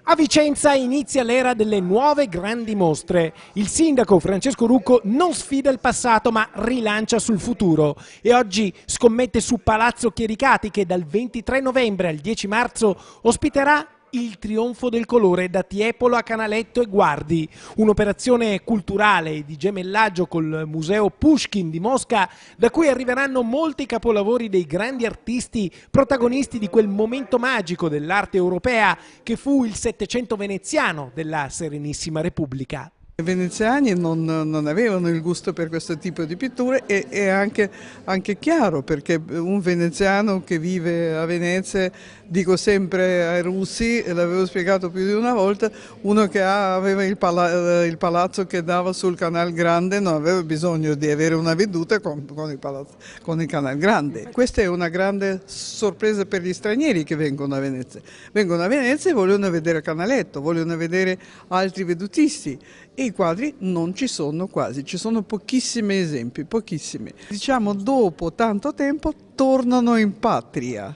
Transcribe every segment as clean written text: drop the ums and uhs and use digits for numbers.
A Vicenza inizia l'era delle nuove grandi mostre. Il sindaco Francesco Rucco non sfida il passato ma rilancia sul futuro e oggi scommette su Palazzo Chiericati che dal 23 novembre al 10 marzo ospiterà il trionfo del colore da Tiepolo a Canaletto e Guardi, un'operazione culturale e di gemellaggio col Museo Pushkin di Mosca da cui arriveranno molti capolavori dei grandi artisti protagonisti di quel momento magico dell'arte europea che fu il Settecento veneziano della Serenissima Repubblica. I veneziani non avevano il gusto per questo tipo di pitture e è anche chiaro, perché un veneziano che vive a Venezia, dico sempre ai russi, e l'avevo spiegato più di una volta, uno che aveva il palazzo che dava sul Canal Grande non aveva bisogno di avere una veduta con il Canal Grande. Questa è una grande sorpresa per gli stranieri che vengono a Venezia. Vengono a Venezia e vogliono vedere Canaletto, vogliono vedere altri vedutisti. E i quadri non ci sono quasi, ci sono pochissimi esempi, pochissimi. Diciamo dopo tanto tempo tornano in patria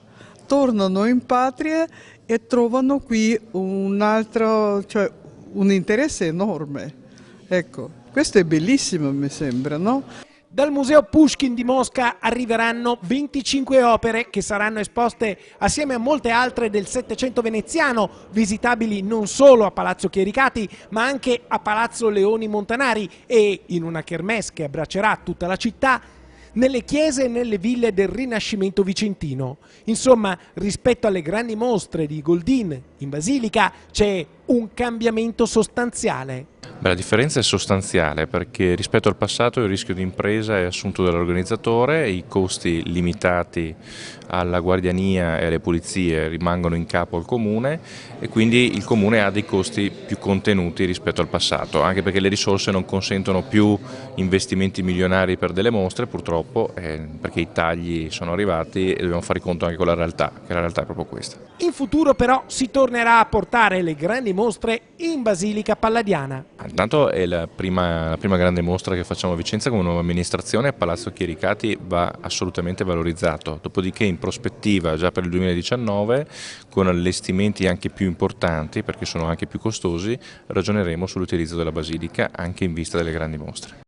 e trovano qui cioè un interesse enorme. Ecco, questo è bellissimo mi sembra, no? Dal Museo Pushkin di Mosca arriveranno 25 opere che saranno esposte assieme a molte altre del Settecento veneziano, visitabili non solo a Palazzo Chiericati ma anche a Palazzo Leoni Montanari e in una kermesse che abbraccerà tutta la città, nelle chiese e nelle ville del Rinascimento vicentino. Insomma, rispetto alle grandi mostre di Goldin in Basilica c'è un cambiamento sostanziale. La differenza è sostanziale perché rispetto al passato il rischio di impresa è assunto dall'organizzatore, i costi limitati alla guardiania e alle pulizie rimangono in capo al comune e quindi il comune ha dei costi più contenuti rispetto al passato, anche perché le risorse non consentono più investimenti milionari per delle mostre purtroppo, perché i tagli sono arrivati e dobbiamo fare conto anche con la realtà, che la realtà è proprio questa. In futuro però si tornerà a portare le grandi mostre in Basilica Palladiana. Intanto è la prima grande mostra che facciamo a Vicenza come nuova amministrazione. Palazzo Chiericati va assolutamente valorizzato, dopodiché in prospettiva già per il 2019 con allestimenti anche più importanti perché sono anche più costosi ragioneremo sull'utilizzo della Basilica anche in vista delle grandi mostre.